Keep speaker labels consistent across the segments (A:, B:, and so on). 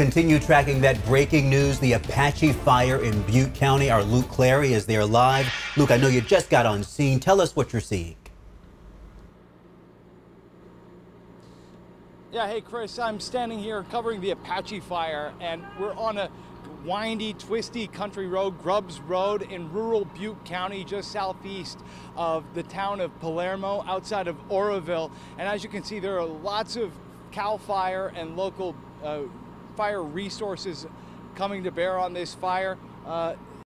A: continue tracking that breaking news, the Apache fire in Butte County. Our Luke Clary is there live. Luke, I know you just got on scene. Tell us what you're seeing.
B: Yeah, hey Chris, I'm standing here covering the Apache fire, and we're on a windy, twisty country road, Grubbs Road, in rural Butte County, just southeast of the town of Palermo, outside of Oroville. And as you can see, there are lots of CAL FIRE and local fire resources coming to bear on this fire.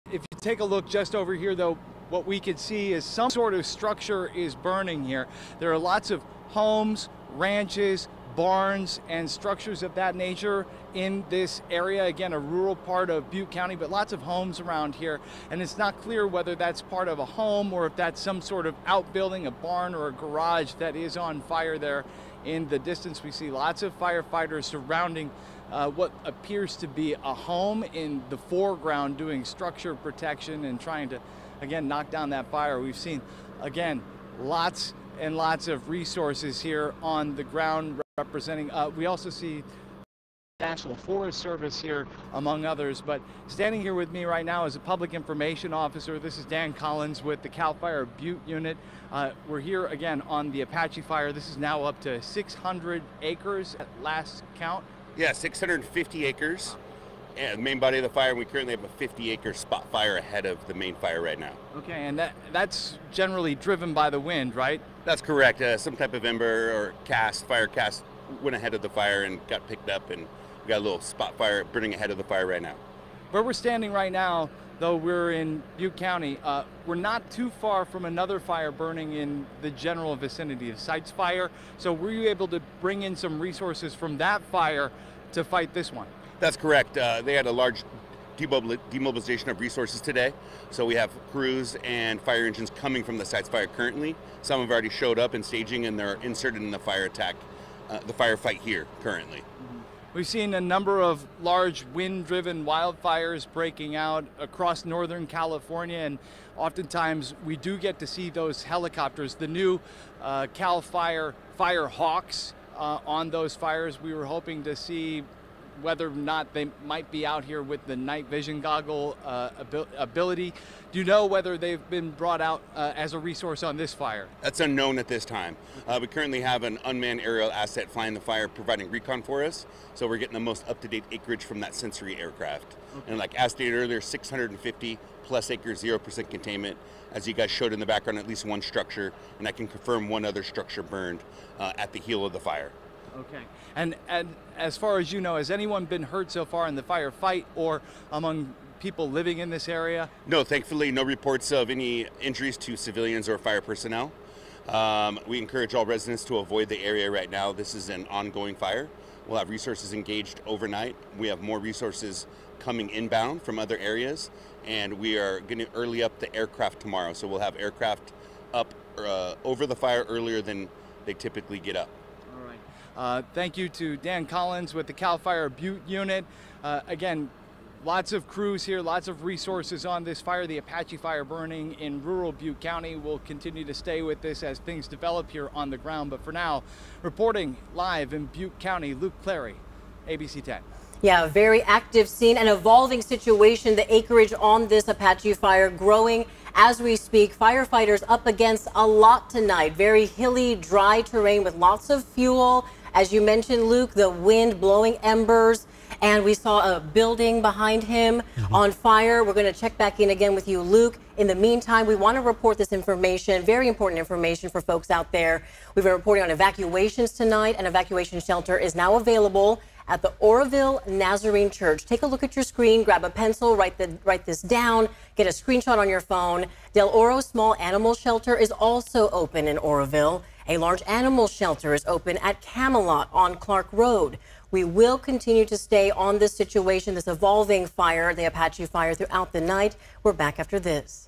B: If you take a look just over here, though, what we can see is some sort of structure is burning here. There are lots of homes, ranches, barns, and structures of that nature in this area. Again, a rural part of Butte County, but lots of homes around here. And it's not clear whether that's part of a home or if that's some sort of outbuilding, a barn or a garage that is on fire there. In the distance, we see lots of firefighters surrounding what appears to be a home in the foreground, doing structure protection and trying to, again, knock down that fire. We've seen, again, lots and lots of resources here on the ground representing. We also see National Forest Service here, among others. But standing here with me right now is a public information officer. This is Dan Collins with the CAL FIRE Butte unit. We're here again on the Apache fire. This is now up to 600 acres at last count.
C: Yeah, 650 acres. And the main body of the fire, we currently have a 50-acre spot fire ahead of the main fire right now.
B: Okay, and that's generally driven by the wind, right?
C: That's correct. Some type of ember or fire cast went ahead of the fire and got picked up, and we got a little spot fire burning ahead of the fire right now.
B: Where we're standing right now, though we're in Butte County, we're not too far from another fire burning in the general vicinity, the Sites fire. So were you able to bring in some resources from that fire to fight this one?
C: That's correct. They had a large demobilization of resources today. So we have crews and fire engines coming from the Sites fire currently. Some have already showed up in staging, and they're inserted in the fire attack, the firefight here currently.
B: We've seen a number of large wind-driven wildfires breaking out across Northern California, and oftentimes we do get to see those helicopters, the new CAL FIRE Firehawks on those fires. We were hoping to see whether or not they might be out here with the night vision goggle ability. Do you know whether they've been brought out as a resource on this fire?
C: That's unknown at this time. We currently have an unmanned aerial asset flying the fire, providing recon for us. So we're getting the most up-to-date acreage from that sensory aircraft. Okay. And like as stated earlier, 650 plus acres, 0% containment. As you guys showed in the background, at least one structure, and I can confirm one other structure burned at the heel of the fire.
B: Okay, and as far as you know, has anyone been hurt so far in the firefight or among people living in this area?
C: No, thankfully, no reports of any injuries to civilians or fire personnel. We encourage all residents to avoid the area right now. This is an ongoing fire. We'll have resources engaged overnight. We have more resources coming inbound from other areas, and we are going to early up the aircraft tomorrow. So we'll have aircraft up over the fire earlier than they typically get up.
B: Thank you to Dan Collins with the CAL FIRE Butte unit. Again, lots of crews here, lots of resources on this fire. The Apache fire burning in rural Butte County. We'll continue to stay with this as things develop here on the ground. But for now, reporting live in Butte County, Luke Clary, ABC 10.
D: Yeah, a very active scene, an evolving situation. The acreage on this Apache fire growing as we speak. Firefighters up against a lot tonight. Very hilly, dry terrain with lots of fuel. As you mentioned, Luke, the wind blowing embers, and we saw a building behind him on fire. We're going to check back in again with you, Luke. In the meantime, we want to report this information, very important information for folks out there. We've been reporting on evacuations tonight. An evacuation shelter is now available at the Oroville Nazarene Church. Take a look at your screen, grab a pencil, write this down, get a screenshot on your phone. Del Oro Small Animal Shelter is also open in Oroville. A large animal shelter is open at Camelot on Clark Road. We will continue to stay on this situation, this evolving fire, the Apache fire, throughout the night. We're back after this.